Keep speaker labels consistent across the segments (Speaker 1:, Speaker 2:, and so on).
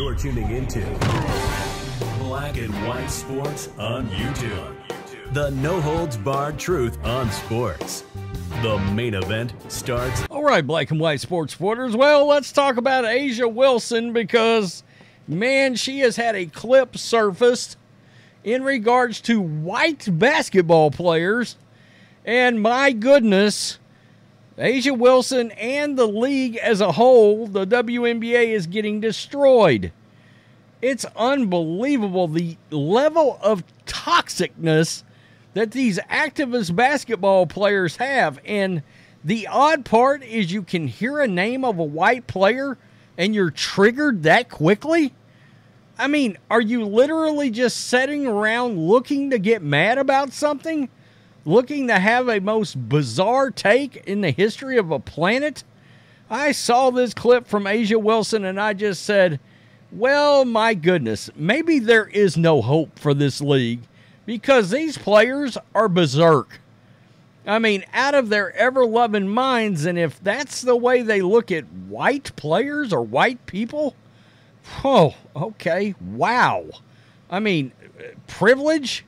Speaker 1: You're tuning into Black and White Sports on YouTube. The no-holds-barred truth on sports. The main event starts.
Speaker 2: All right, Black and White Sports supporters. Well, let's talk about A'ja Wilson because, man, she has had a clip surfaced in regards to white basketball players. And my goodness, A'ja Wilson and the league as a whole, the WNBA, is getting destroyed. It's unbelievable the level of toxicness that these activist basketball players have. And the odd part is you can hear a name of a white player and you're triggered that quickly. I mean, are you literally just sitting around looking to get mad about something? Looking to have a most bizarre take in the history of a planet? I saw this clip from A'ja Wilson and I just said, well, my goodness, maybe there is no hope for this league because these players are berserk. I mean, out of their ever-loving minds, and if that's the way they look at white players or white people, oh, okay, wow. I mean, privilege?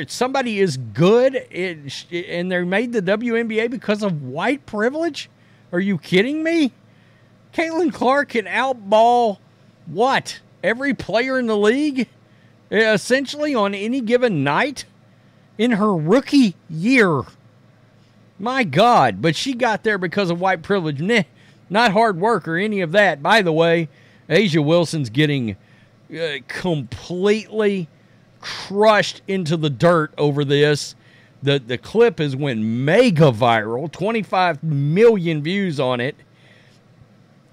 Speaker 2: Somebody is good and they're made the WNBA because of white privilege? Are you kidding me? Caitlin Clark can outball what? Every player in the league? Essentially on any given night? In her rookie year. My God, but she got there because of white privilege. Nah, not hard work or any of that. By the way, A'ja Wilson's getting completely crushed into the dirt over this. The clip has went mega viral, 25 million views on it,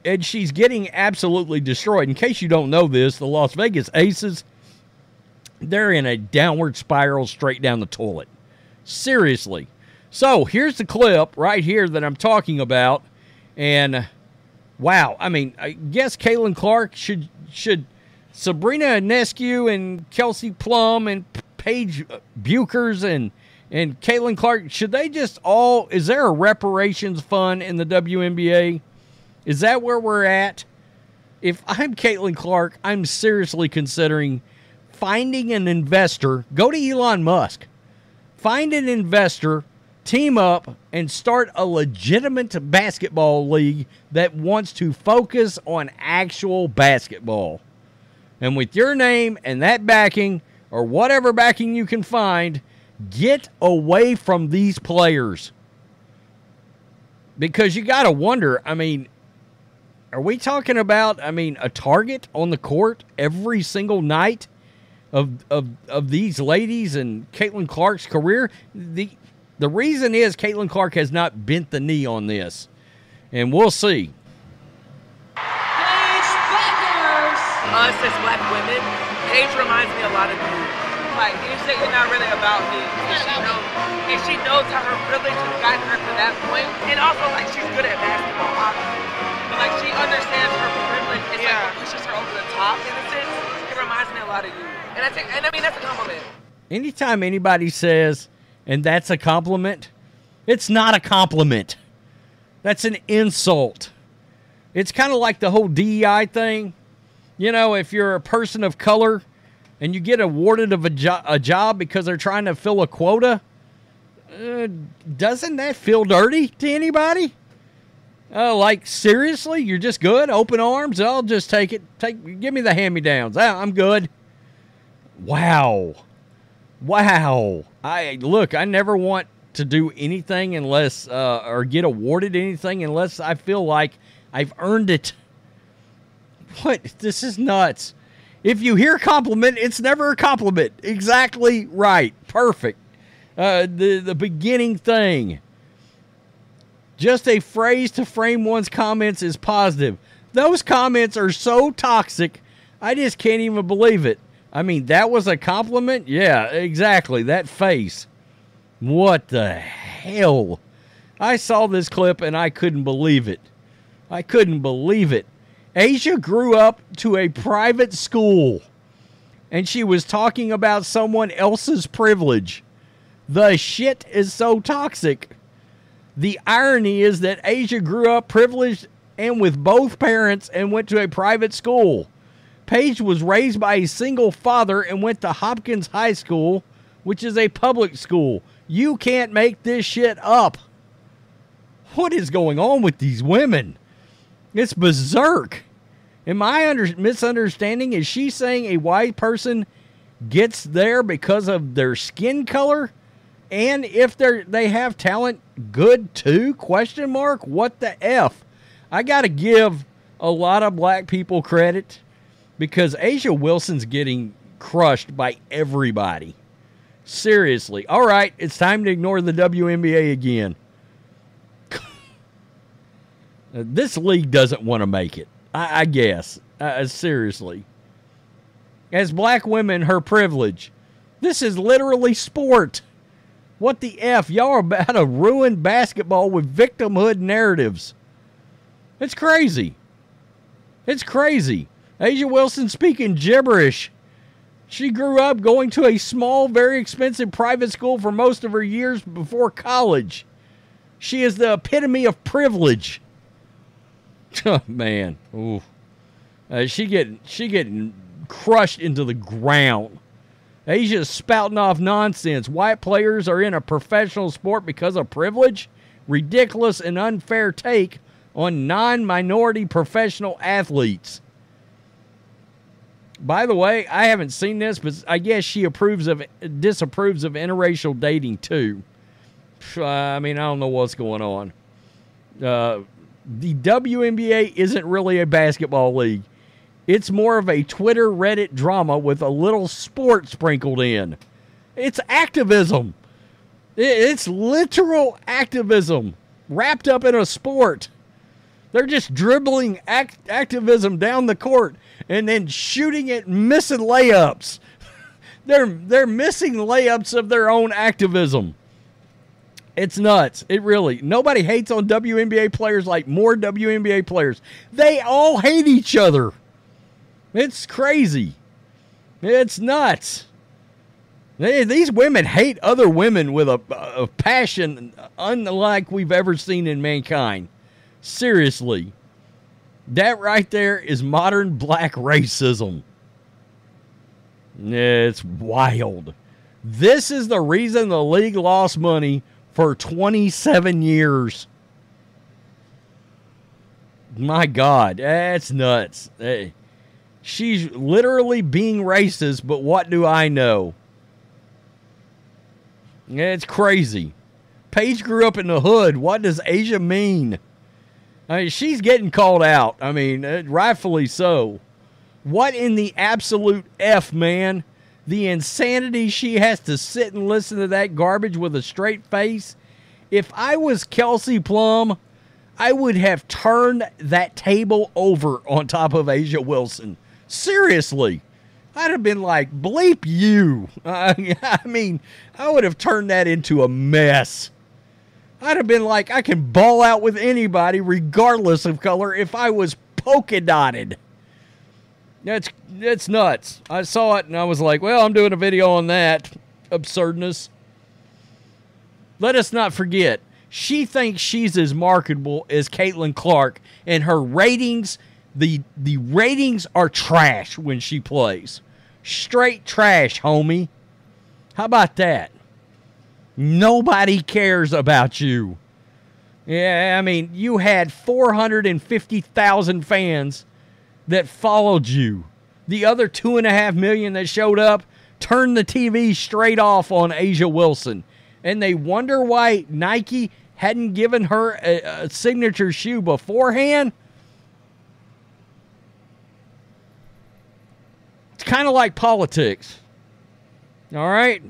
Speaker 2: and she's getting absolutely destroyed. In case you don't know this, the Las Vegas Aces, they're in a downward spiral straight down the toilet. Seriously. So here's the clip right here that I'm talking about, and wow, I mean, I guess Caitlin Clark should Sabrina Ionescu and Kelsey Plum and Paige Bueckers and Caitlin Clark, should they just all, is there a reparations fund in the WNBA? Is that where we're at? If I'm Caitlin Clark, I'm seriously considering finding an investor. Go to Elon Musk. Find an investor, team up, and start a legitimate basketball league that wants to focus on actual basketball. And with your name and that backing, or whatever backing you can find, get away from these players. Because you got to wonder, I mean, are we talking about, a target on the court every single night of these ladies and Caitlin Clark's career? The reason is Caitlin Clark has not bent the knee on this. And we'll see.
Speaker 3: Us as black women, Paige reminds me a lot of you. Like, you say you're not really about me. And she knows how her privilege has gotten her to that point. And also, like, she's good at basketball, obviously. But, like, she understands her privilege. It's like what pushes her over the top, in a sense. It reminds me a lot of you. And I mean, that's a compliment.
Speaker 2: Anytime anybody says, and that's a compliment, it's not a compliment. That's an insult. It's kind of like the whole DEI thing. You know, if you're a person of color and you get awarded of a job because they're trying to fill a quota, doesn't that feel dirty to anybody? Like, seriously? You're just good? Open arms? I'll just take it. Give me the hand-me-downs. I'm good. Wow. I never want to do anything unless, or get awarded anything unless I feel like I've earned it. What? This is nuts. If you hear compliment, it's never a compliment. Exactly right. Perfect. The beginning thing. Just a phrase to frame one's comments is positive. Those comments are so toxic, I just can't even believe it. I mean, that was a compliment? Yeah, exactly. That face. What the hell? I saw this clip and I couldn't believe it. A'ja grew up to a private school, and she was talking about someone else's privilege. The shit is so toxic. The irony is that A'ja grew up privileged and with both parents and went to a private school. Paige was raised by a single father and went to Hopkins High School, which is a public school. You can't make this shit up. What is going on with these women? It's berserk. Am I misunderstanding? Is she saying a white person gets there because of their skin color? And if they have talent, good too? Question mark? What the F? I got to give a lot of black people credit because A'ja Wilson's getting crushed by everybody. Seriously. All right, it's time to ignore the WNBA again. This league doesn't want to make it, I guess. Seriously. As black women, her privilege. This is literally sport. What the F? Y'all are about to ruin basketball with victimhood narratives. It's crazy. It's crazy. A'ja Wilson speaking gibberish. She grew up going to a small, very expensive private school for most of her years before college. She is the epitome of privilege. Oh, man. Ooh. She getting crushed into the ground. Asia's spouting off nonsense. White players are in a professional sport because of privilege? Ridiculous and unfair take on non-minority professional athletes. By the way, I haven't seen this, but I guess she disapproves of interracial dating too. I mean, I don't know what's going on. The WNBA isn't really a basketball league. It's more of a Twitter Reddit drama with a little sport sprinkled in. It's activism. It's literal activism wrapped up in a sport. They're just dribbling activism down the court and then shooting it, missing layups. They're missing layups of their own activism. It's nuts. It really. Nobody hates on WNBA players like more WNBA players. They all hate each other. It's crazy. It's nuts. These women hate other women with a passion unlike we've ever seen in mankind. Seriously. That right there is modern black racism. It's wild. This is the reason the league lost money for 27 years. My God, that's nuts. Hey, she's literally being racist, but what do I know? It's crazy. Paige grew up in the hood. What does A'ja mean? I mean, she's getting called out. I mean, rightfully so. What in the absolute F, man? The insanity she has to sit and listen to that garbage with a straight face. If I was Kelsey Plum, I would have turned that table over on top of A'ja Wilson. Seriously. I'd have been like, bleep you. I mean, I would have turned that into a mess. I'd have been like, I can ball out with anybody regardless of color if I was polka dotted. That's nuts. I saw it and I was like, well, I'm doing a video on that absurdness. Let us not forget, she thinks she's as marketable as Caitlin Clark, and her ratings, the ratings are trash when she plays. Straight trash, homie. How about that? Nobody cares about you. Yeah, I mean, you had 450,000 fans that followed you. The other 2.5 million that showed up turned the TV straight off on A'ja Wilson. And they wonder why Nike hadn't given her a signature shoe beforehand. It's kind of like politics. All right?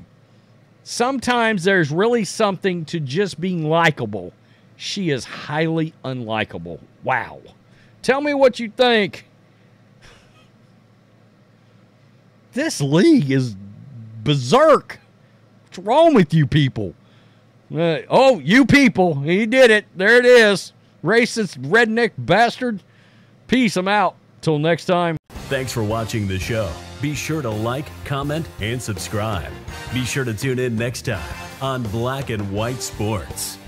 Speaker 2: Sometimes there's really something to just being likable. She is highly unlikable. Wow. Tell me what you think. This league is berserk. What's wrong with you people? Oh, you people. He did it. There it is. Racist, redneck bastard. Peace. I'm out. Till next time.
Speaker 1: Thanks for watching the show. Be sure to like, comment, and subscribe. Be sure to tune in next time on Black and White Sports.